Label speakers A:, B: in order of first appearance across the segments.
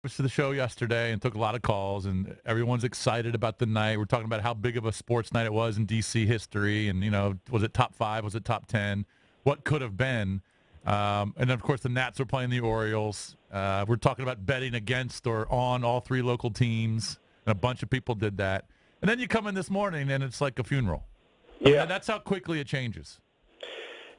A: breakfast to the show yesterday and took a lot of calls, and everyone's excited about the night. We're talking about how big of a sports night it was in D.C. history, and, was it top 5? Was it top 10? What could have been? And then, of course, the Nats are playing the Orioles. We're talking about betting against or on all 3 local teams, and a bunch of people did that. And then you come in this morning, and it's like a funeral.
B: Yeah.
A: That's how quickly it changes.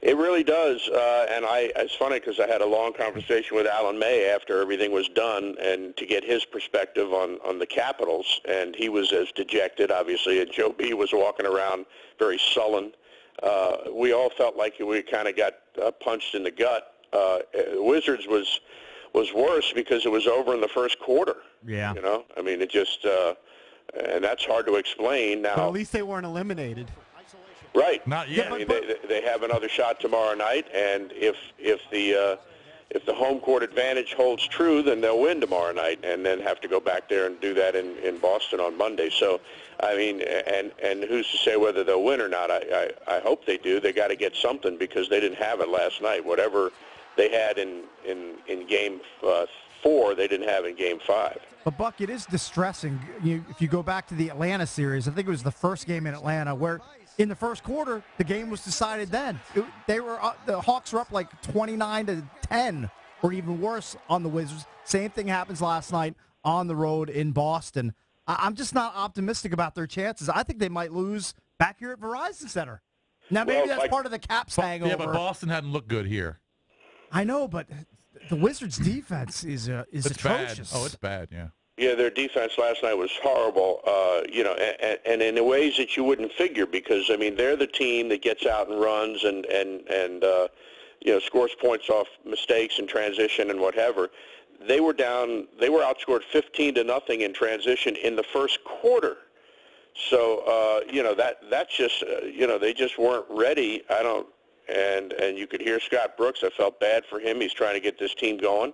B: It really does, and it's funny because I had a long conversation with Alan May after everything was done, and to get his perspective on the Capitals, and he was as dejected, obviously, and Joe B was walking around very sullen. We all felt like we kind of got punched in the gut. Wizards was worse because it was over in the first quarter.
C: Yeah.
B: I mean, it just, and that's hard to explain now.
C: But at least they weren't eliminated.
B: Right.
A: Not yet.
B: I mean, they have another shot tomorrow night, and if the home court advantage holds true, then they'll win tomorrow night, and then have to go back there and do that in Boston on Monday. So, I mean, and who's to say whether they'll win or not? I hope they do. They got to get something because they didn't have it last night. Whatever they had in Game 4, they didn't have in Game 5.
D: But, Buck, it is distressing. If you go back to the Atlanta series, I think it was the first game in Atlanta where in the first quarter, the game was decided then. The Hawks were up like 29-10 or even worse on the Wizards. Same thing happens last night on the road in Boston. I'm just not optimistic about their chances. I think they might lose back here at Verizon Center. Now, maybe that's part of the Caps hangover.
A: Yeah, but Boston hadn't looked good here.
D: I know, but the Wizards' defense is atrocious.
A: Bad. Oh, it's bad, yeah.
B: Yeah, their defense last night was horrible, and in ways that you wouldn't figure because, I mean, they're the team that gets out and runs and scores points off mistakes and transition and whatever. They were outscored 15-0 in transition in the first quarter. So, that's just, they just weren't ready. And you could hear Scott Brooks. I felt bad for him. He's trying to get this team going.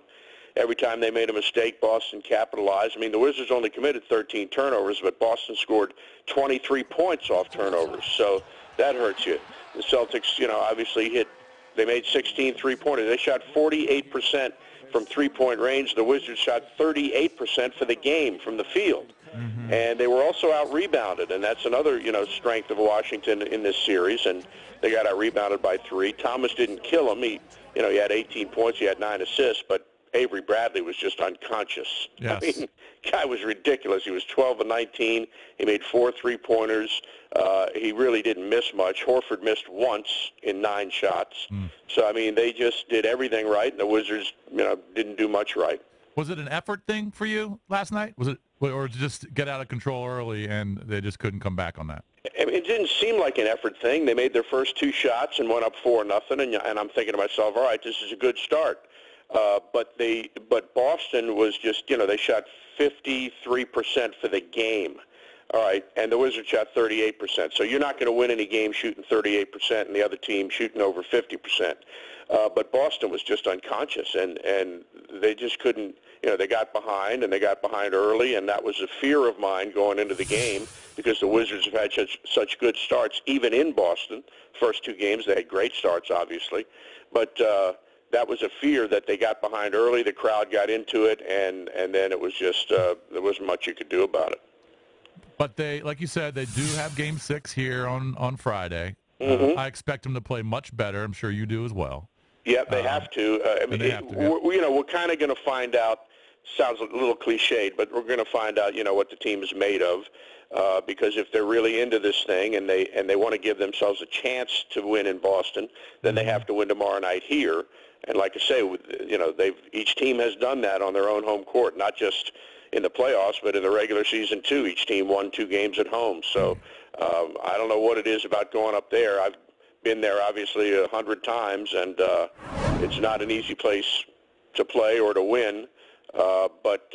B: Every time they made a mistake, Boston capitalized. I mean, the Wizards only committed 13 turnovers, but Boston scored 23 points off turnovers. So that hurts you. The Celtics, obviously they made 16 three-pointers. They shot 48% from three-point range. The Wizards shot 38% for the game from the field. Mm-hmm. And they were also out-rebounded, and that's another, strength of Washington in this series. And they got out-rebounded by 3. Thomas didn't kill him. He had 18 points. He had 9 assists, but Avery Bradley was just unconscious.
A: Yes.
B: I mean, guy was ridiculous. He was 12 of 19. He made 4 three-pointers. He really didn't miss much. Horford missed once in 9 shots. So, I mean, they just did everything right, and the Wizards, didn't do much right.
A: Was it an effort thing for you last night? Or just get out of control early and they just couldn't come back on that?
B: I mean, it didn't seem like an effort thing. They made their first 2 shots and went up 4-0, and I'm thinking to myself, all right, this is a good start. But Boston was just, they shot 53% for the game. All right, and the Wizards shot 38%. So you're not going to win any game shooting 38% and the other team shooting over 50%. But Boston was just unconscious, and they just couldn't, they got behind, and they got behind early, and that was a fear of mine going into the game because the Wizards have had such good starts, even in Boston. First 2 games, they had great starts, obviously. But that was a fear that they got behind early, the crowd got into it, and then it was just, there wasn't much you could do about it.
A: But they, like you said, they do have Game 6 here on Friday.
B: Mm-hmm.
A: I expect them to play much better. I'm sure you do as well.
B: Yeah, they have to. We're kind of going to find out. Sounds a little cliched, but we're going to find out, what the team is made of. Because if they're really into this thing and they want to give themselves a chance to win in Boston, then they have to win tomorrow night here. And like I say, each team has done that on their own home court, not just in the playoffs, but in the regular season too. Each team won 2 games at home. So I don't know what it is about going up there. I've been there obviously 100 times, and it's not an easy place to play or to win. But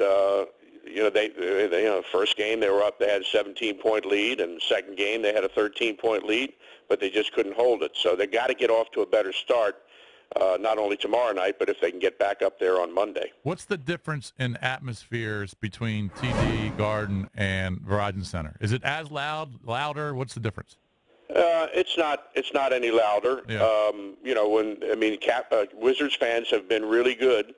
B: first game they were up, they had a 17-point lead, and the second game they had a 13-point lead, but they just couldn't hold it. So they got to get off to a better start. Not only tomorrow night, but if they can get back up there on Monday.
A: What's the difference in atmospheres between TD Garden and Verizon Center? Is it as louder? What's the difference?
B: It's not any louder.
A: Yeah.
B: Wizards fans have been really good,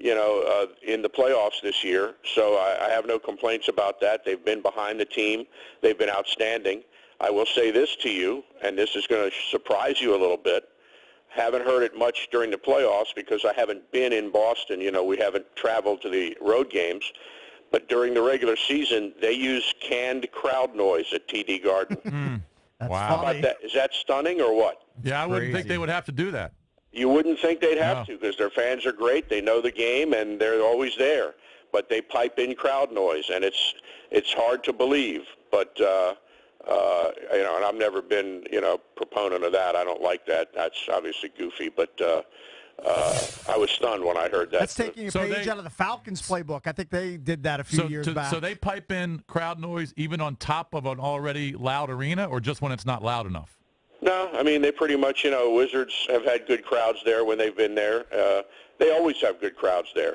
B: in the playoffs this year. So I have no complaints about that. They've been behind the team. They've been outstanding. I will say this to you, and this is going to surprise you a little bit. Haven't heard it much during the playoffs because I haven't been in Boston. We haven't traveled to the road games. But during the regular season, they use canned crowd noise at TD Garden.
D: That's
A: Wow.
B: How about that? Is that stunning or what?
A: Yeah, I wouldn't think they would have to do that.
B: You wouldn't think they'd have to because their fans are great. They know the game, and they're always there. But they pipe in crowd noise, and it's hard to believe. But and I've never been proponent of that. I don't like that. That's obviously goofy. But I was stunned when I heard that.
D: That's taking a page out of the Falcons playbook. I think they did that a few years back.
A: So they pipe in crowd noise even on top of an already loud arena, or just when it's not loud enough?
B: No, I mean, they pretty much, Wizards have had good crowds there when they've been there. They always have good crowds there.